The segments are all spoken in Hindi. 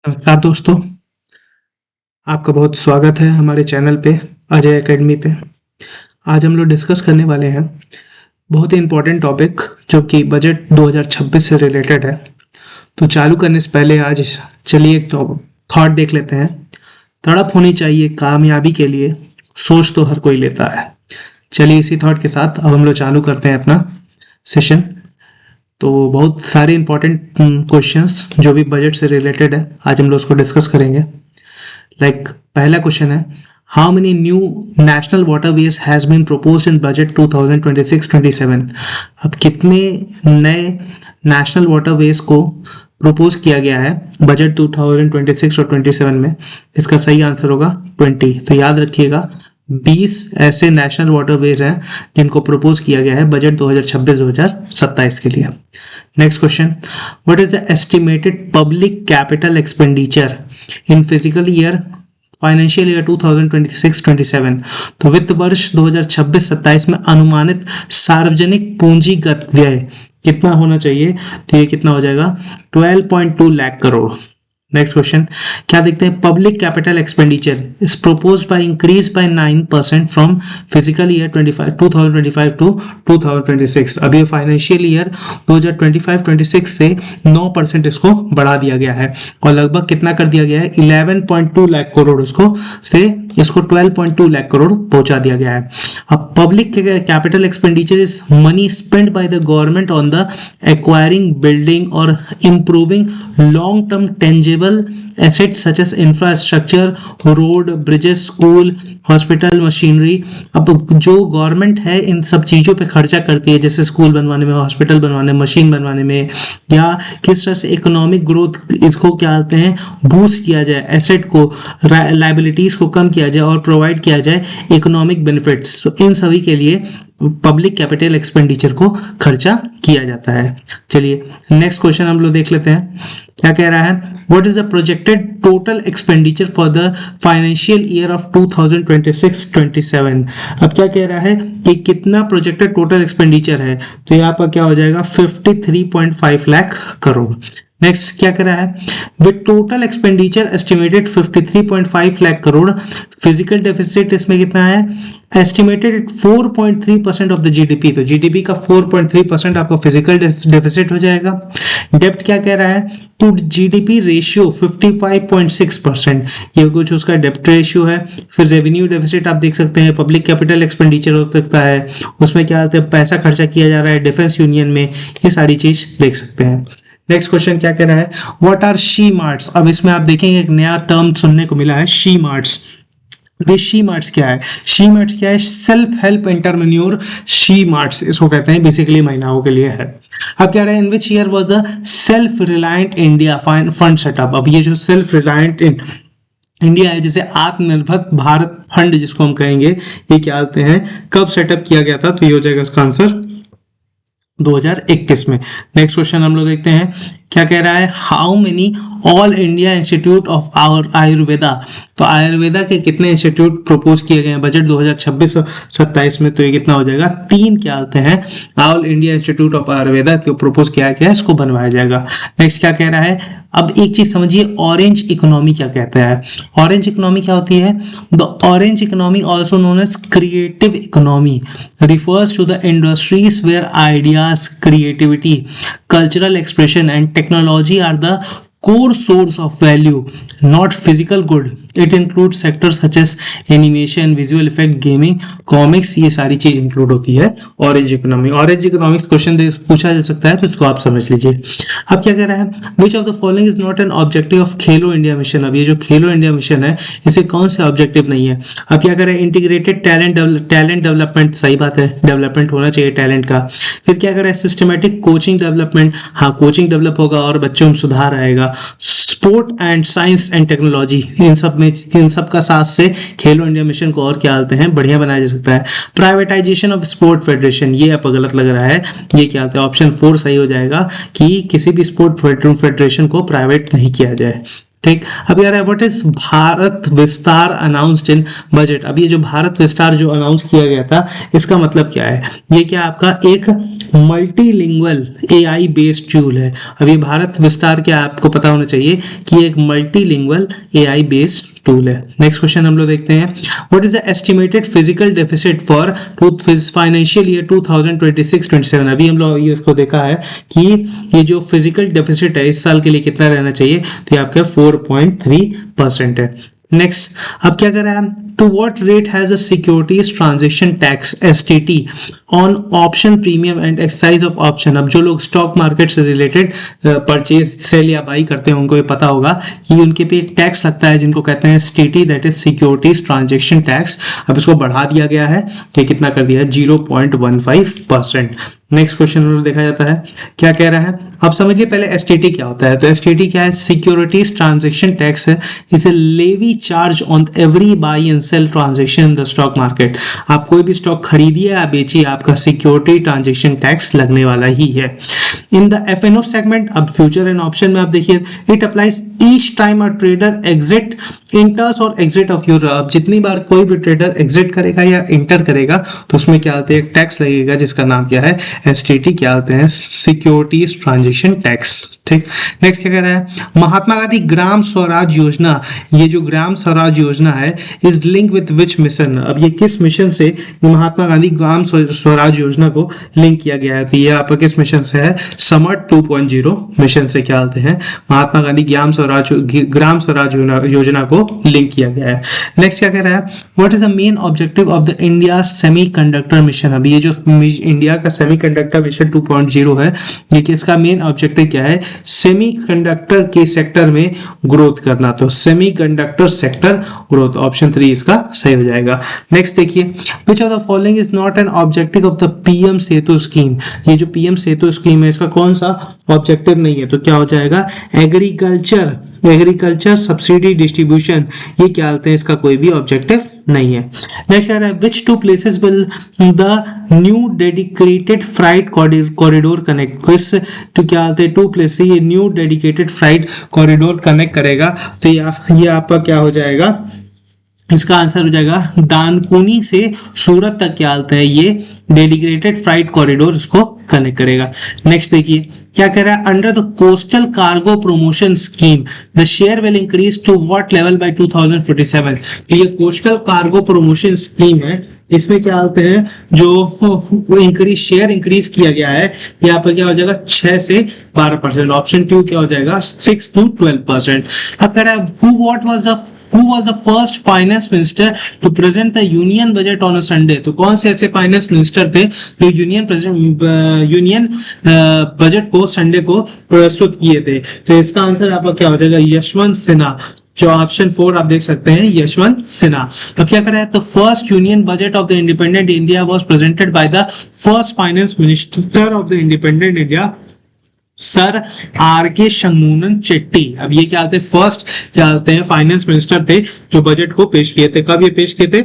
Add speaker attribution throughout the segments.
Speaker 1: नमस्कार दोस्तों, आपका बहुत स्वागत है हमारे चैनल पे अजय एकेडमी पे। आज हम लोग डिस्कस करने वाले हैं बहुत ही इम्पोर्टेंट टॉपिक जो कि बजट 2026 से रिलेटेड है। तो चालू करने से पहले आज चलिए एक थॉट देख लेते हैं। तड़प होनी चाहिए कामयाबी के लिए, सोच तो हर कोई लेता है। चलिए इसी थॉट के साथ अब हम लोग चालू करते हैं अपना सेशन। तो बहुत सारे इंपॉर्टेंट क्वेश्चंस जो भी बजट से रिलेटेड है आज हम लोग उसको डिस्कस करेंगे। पहला क्वेश्चन है, how many new national waterways has been proposed in budget 2026-27। अब कितने नए नेशनल वाटरवेज को प्रपोज किया गया है बजट 2026 और 27 में? इसका सही आंसर होगा 20। तो याद रखिएगा 20 ऐसे नेशनल वाटरवेज हैं जिनको प्रपोज किया गया है बजट 2026-2027 के लिए। Next question, what is the estimated public capital expenditure in physical year financial year 2026-27? तो वित्त वर्ष 2026-27 में अनुमानित सार्वजनिक पूंजीगत व्यय कितना होना चाहिए? तो ये कितना हो जाएगा? 12.2 लाख करोड़। नेक्स्ट क्वेश्चन, क्या देखते हैं, public capital expenditure is proposed by increase by 9% from physical year 2025 to 2026। अब ये फाइनेंशियल ईयर 2025-26 से 9% इसको बढ़ा दिया गया है और लगभग कितना कर दिया गया है? 11.2 लाख करोड़ इसको 12.2 लाख करोड़ पहुंचा दिया गया है। अब public capital expenditure is money spend by the government on the acquiring, building और improving long term tangible assets such as infrastructure, road, bridges, school, hospital, machinery। अब जो गवर्नमेंट है इन सब चीज़ों पे खर्चा करती है, जैसे स्कूल बनवाने में, हॉस्पिटल बनवाने में, मशीन बनवाने में, या किस तरह से इकोनॉमिक ग्रोथ इसको क्या कहते हैं, बूस्ट किया जाए, एसेट को, लाइबिलिटीज को कम किया जाए और प्रोवाइड किया जाए इकोनॉमिक बेनिफिट्स। तो इन सभी के लिए पब्लिक कैपिटल एक्सपेंडिचर को खर्चा किया जाता है। चलिए नेक्स्ट क्वेश्चन हम लोग देख लेते हैं, क्या कह रहा है, What is the projected total expenditure for the financial year of 2026-27? अब क्या कह रहा है कि कितना प्रोजेक्टेड टोटल एक्सपेंडिचर है? तो यहाँ पर क्या हो जाएगा? 53.5 लाख करोड़। नेक्स्ट क्या कर रहा है, with total expenditure estimated 53.5 lakh crore, physical deficit इसमें कितना है? Estimated 4.3% of the GDP. तो जीडीपी का 4.3% आपका फिजिकल डेफिसिट हो जाएगा। डेप्ट क्या कह रहा है, टू जीडीपी रेशियो 55.6%, ये कुछ उसका डेप्ट रेशियो है। फिर रेवेन्यू डेफिसिट आप देख सकते हैं, पब्लिक कैपिटल एक्सपेंडिचर हो सकता है, उसमें क्या पैसा खर्चा किया जा रहा है डिफेंस यूनियन में, ये सारी चीज देख सकते हैं। नेक्स्ट क्वेश्चन क्या कह रहा है, व्हाट आर शी मार्ट्स? अब इसमें आप देखेंगे एक नया टर्म सुनने को मिला है, शी मार्ट्स। शी मार्ट्स क्या है? शी मार्ट्स क्या है? Self help entrepreneur she marts इसको कहते हैं, बेसिकली महिलाओं के लिए है। अब क्या रहा है, in which year was the self reliant India fund set up? अब ये जो सेल्फ रिलायंट इंडिया है, जैसे आत्मनिर्भर भारत फंड जिसको हम कहेंगे, ये क्या कहते हैं, कब सेटअप किया गया था? तो ये हो जाएगा इसका आंसर 2021 में। नेक्स्ट क्वेश्चन हम लोग देखते हैं, क्या कह रहा है, how many all India institute of Ayurveda? तो आयुर्वेदा के कितने इंस्टीट्यूट प्रपोज किए गए हैं बजट 2026-27 में? तो ये कितना हो जाएगा? 3 क्या आते हैं, all India institute of Ayurveda को प्रपोज किया गया है, इसको बनवाया जाएगा। नेक्स्ट क्या कह रहा है, अब एक चीज समझिए, ऑरेंज इकोनॉमी क्या कहता है? ऑरेंज इकोनॉमी क्या होती है? The orange economy also known as creative economy refers to the industries where ideas, creativity, cultural expression and technology are the core source of value, not physical good. It includes sectors such as animation, visual effect, gaming, comics, ये सारी चीज इंक्लूड होती है orange economy. Orange economics question पूछा जा सकता है, तो इसको आप समझ लीजिए। अब क्या कह रहा है, which of the following is not an objective of Khelo India mission? अब ये जो खेलो इंडिया मिशन है, इसे कौन से ऑब्जेक्टिव नहीं है? अब क्या कह रहा है, इंटीग्रेटेड टैलेंट डेवलपमेंट, सही बात है, डेवलपमेंट होना चाहिए टैलेंट का। फिर क्या कर रहा है, सिस्टमेटिक कोचिंग डेवलपमेंट, हाँ कोचिंग डेवलप होगा और बच्चों में सुधार आएगा। Sport and science and technology, इन सब का साथ से खेलो इंडिया मिशन को और क्या बोलते हैं, बढ़िया बनाया जा सकता है। प्राइवेटाइजेशन ऑफ स्पोर्ट फेडरेशन, ये आपको गलत लग रहा है, ये क्या होता है, ऑप्शन 4 सही हो जाएगा कि किसी भी स्पोर्ट फेडरेशन को प्राइवेट नहीं किया जाए। ठीक, अब यार व्हाट इज भारत विस्तार अनाउंस्ड इन बजट? अब ये जो भारत विस्तार जो अनाउंस किया गया था, इसका मतलब क्या है? ये क्या आपका एक मल्टीलिंगुअल एआई बेस्ड टूल है। अब ये भारत विस्तार के आपको पता होना चाहिए कि एक मल्टीलिंगुअल एआई बेस्ड टूल है। नेक्स्ट क्वेश्चन हम लोग देखते हैं, what is the estimated physical deficit for financial year 2026-27। अभी हम लोग ये इसको देखा है कि ये जो फिजिकल डेफिसिट है इस साल के लिए कितना रहना चाहिए, तो ये आपका 4.3% है। नेक्स्ट, अब क्या कर रहा है, to what rate has a securities transaction tax STT on option premium and excise of option. अब जो लोग स्टॉक मार्केट से रिलेटेड परचेज सेल या बाई करते हैं उनको ये पता होगा कि उनके पे एक टैक्स लगता है जिनको कहते हैं STT, that is securities transaction tax. अब इसको बढ़ा दिया गया है, ये कितना कर दिया है, 0.15%। नेक्स्ट क्वेश्चन में देखा जाता है, क्या कह रहा है, अब समझिए पहले एसटीटी क्या होता है। तो एसटीटी क्या है, सिक्योरिटीज ट्रांजैक्शन टैक्स है, इसे levy charge on every buy and sell transaction in the stock market. आप कोई भी स्टॉक खरीदिए या बेचिए, आपका सिक्योरिटी ट्रांजैक्शन टैक्स लगने वाला ही है। इन द एफएनओ सेगमेंट, अब फ्यूचर एंड ऑप्शन में आप देखिए, it applies each time a trader exit इंटर्स और एग्जिट ऑफ यूर। अब जितनी बार कोई भी ट्रेडर एग्जिट करेगा या इंटर करेगा तो उसमें क्या होता है, एक टैक्स लगेगा जिसका नाम क्या है, एसटीटी, क्या होते हैं, सिक्योरिटीज ट्रांजैक्शन टैक्स। ठीक, नेक्स्ट क्या कह रहा है, महात्मा गांधी ग्राम स्वराज योजना, ये जो ग्राम स्वराज योजना है is link with which mission. अब ये किस मिशन से महात्मा गांधी ग्राम स्वराज योजना को लिंक किया गया है, तो ये आपका किस मिशन से है, समर्ट 2.0 मिशन से क्या होते हैं, महात्मा गांधी ग्राम स्वराज योजना को लिंक किया गया है। नेक्स्ट क्या कह रहा है, what is the main objective of the India semiconductor mission. अभी ये जो इंडिया का सेमीकंडक्टर मिशन 2.0 है, ये किसका मेन ऑब्जेक्टिव क्या है, सेमीकंडक्टर के सेक्टर में ग्रोथ करना। तो सेमीकंडक्टर सेक्टर ग्रोथ, ऑप्शन 3 इसका सही हो जाएगा। नेक्स्ट देखिए, which of the following is not an objective of the PM Setu scheme. ये जो पीएम सेतु स्कीम है इसका कौन सा ऑब्जेक्टिव नहीं है, तो क्या हो जाएगा, एग्रीकल्चर सब्सिडी डिस्ट्रीब्यूशन, ये क्या होते हैं, इसका कोई भी ऑब्जेक्टिव नहीं है। नेक्स्ट कह रहा है, which two places will the new dedicated freight corridor connect. किस तो क्या होते हैं, टू प्लेस से ये new dedicated freight corridor connect करेगा, तो ये आपका क्या हो जाएगा, इसका आंसर हो जाएगा दानकुनी से सूरत तक क्या होता है, ये डेडिकेटेड फ्राइट कॉरिडोर इसको कनेक्ट करेगा। नेक्स्ट देखिए क्या कह रहा है, under the coastal cargo promotion scheme the share will increase to what level by 2047। ये कोस्टल कार्गो प्रमोशन स्कीम है, इसमें क्या होते हैं, जो शेयर इंक्रीज किया गया है, यहाँ पर क्या हो जाएगा 6 से 12%। ऑप्शन 2 क्या हो जाएगा, 6 to 12%। अब कह रहा है, who was the first finance minister to present the union budget on a Sunday। तो कौन से ऐसे फाइनेंस मिनिस्टर थे जो यूनियन बजट को संडे को प्रस्तुत किए थे, तो इसका आंसर आपका क्या हो जाएगा, यशवंत सिन्हा। जो ऑप्शन 4 आप देख सकते हैं, यशवंत सिन्हा। अब क्या कर रहा है, the first union budget of the independent India was presented by the first finance minister of the independent India, sir R K Shanmukham Chetty. अब ये क्या होते हैं, फर्स्ट क्या होते हैं, फाइनेंस मिनिस्टर थे जो बजट को पेश किए थे। कब ये पेश किए थे,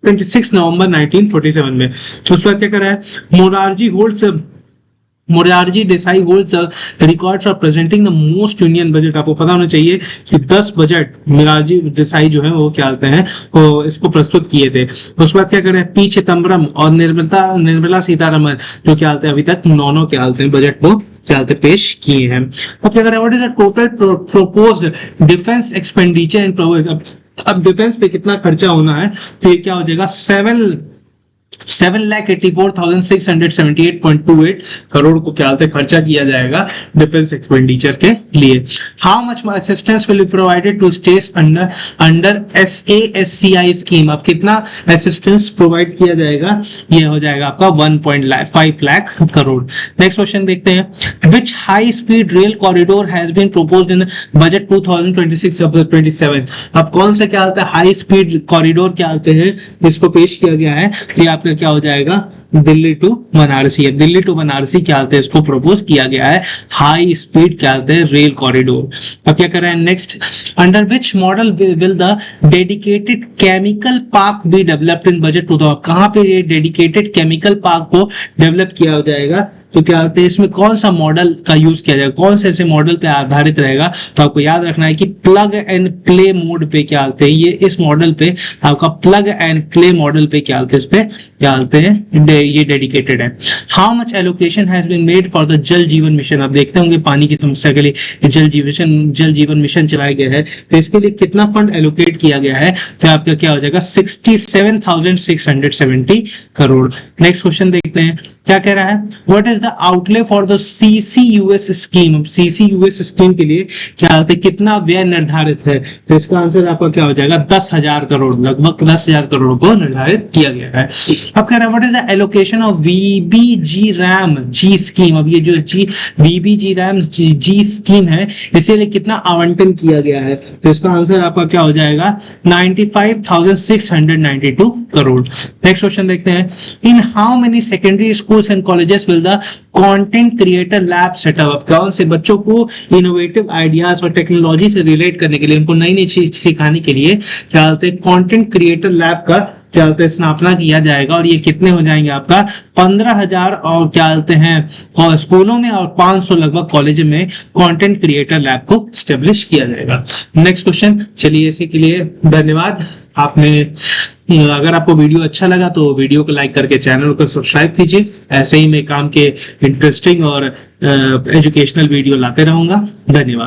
Speaker 1: 26 नवंबर 1947 में। उसके बाद क्या कर रहा है, Morarji Desai holds the record for presenting the most union budget. आपको पता होना चाहिए कि 10 बजट मोरारजी देसाई जो है वो क्या होते हैं, वो इसको प्रस्तुत किए थे। उसके बाद क्या कर रहे हैं, पी चिदम्बरम और निर्मला सीतारमन जो क्या होते हैं, अभी तक 9 क्या होते हैं बजट को क्या होते पेश किए हैं। अब क्या कर रहे हैं, what is the total proposed defence expenditure in. अब डिफेंस पे कितना खर्चा होना है, तो ये क्या हो जाएगा, 7,84,678.28 करोड़ को क्या होता है खर्चा किया जाएगा डिफेंस एक्सपेंडिचर के लिए। How much assistance will be provided to states under SASCI scheme. अब कितना असिस्टेंस प्रोवाइड किया जाएगा, ये हो जाएगा आपका 1.5 लाख करोड़। नेक्स्ट क्वेश्चन देखते हैं, which high speed rail corridor has been proposed in budget 2026-27। अब कौन सा क्या होता है हाई स्पीड कॉरिडोर क्या होते हैं, इसको पेश किया गया है, कि आपका क्या हो जाएगा, दिल्ली टू बनारसी है। दिल्ली टू बनारसी क्या होते हैं, इसको प्रपोज किया गया है हाई स्पीड क्या होते हैं रेल कॉरिडोर। अब क्या कर रहे हैं, next, under which model will the dedicated chemical park be developed in budget 2000। कहां पे ये डेडिकेटेड केमिकल पार्क को डेवलप किया जाएगा, तो क्या होते हैं इसमें कौन सा मॉडल का यूज किया जाएगा, कौन से ऐसे मॉडल पे आधारित रहेगा, तो आपको याद रखना है कि प्लग एंड प्ले मोड पे क्या होते हैं, ये इस मॉडल पे आपका प्लग एंड प्ले मॉडल पे क्या होते हैं, इस पे क्या होते हैं, ये डेडिकेटेड है। How much allocation has been made for the Jal Jeevan mission. आप देखते होंगे पानी की समस्या के लिए जल जीवन मिशन चलाया गया है, तो इसके लिए कितना फंड एलोकेट किया गया है, तो आपका क्या हो जाएगा 67,670 करोड़। नेक्स्ट क्वेश्चन देखते हैं क्या कह रहा है, what is the outlay for the CCUS scheme. CCUS scheme के लिए क्या होता है, कितना व्यय निर्धारित है, तो इसका आंसर आपका क्या हो जाएगा 10,000 करोड़, लगभग 10,000 करोड़ को निर्धारित किया गया है। अब कह रहा है what is the allocation of VBGRAM G scheme. अब ये जो VBGRAM G स्कीम है, इसके लिए कितना आवंटन किया गया है, तो इसका आंसर आपका क्या हो जाएगा 95,692 करोड़। नेक्स्ट क्वेश्चन देखते हैं, in how many secondary schools and colleges will the content creator lab setup. कौन से बच्चों को इनोवेटिव आइडियाज और टेक्नोलॉजी से रिलेट करने के लिए, उनको नई नई चीज सिखाने के लिए क्या बोलते हैं कंटेंट क्रिएटर लैब का क्या बोलते हैं स्थापना किया जाएगा, और ये कितने हो जाएंगे आपका 15,000 और क्या बोलते हैं और स्कूलों में और 500 लगभग कॉलेज में कंटेंट क्रिएटर लैब को स्टेब्लिश किया जाएगा। नेक्स्ट क्वेश्चन, चलिए इसी के लिए धन्यवाद। आपने अगर आपको वीडियो अच्छा लगा तो वीडियो को लाइक करके चैनल को सब्सक्राइब कीजिए। ऐसे ही मैं काम के इंटरेस्टिंग और एजुकेशनल वीडियो लाते रहूंगा। धन्यवाद।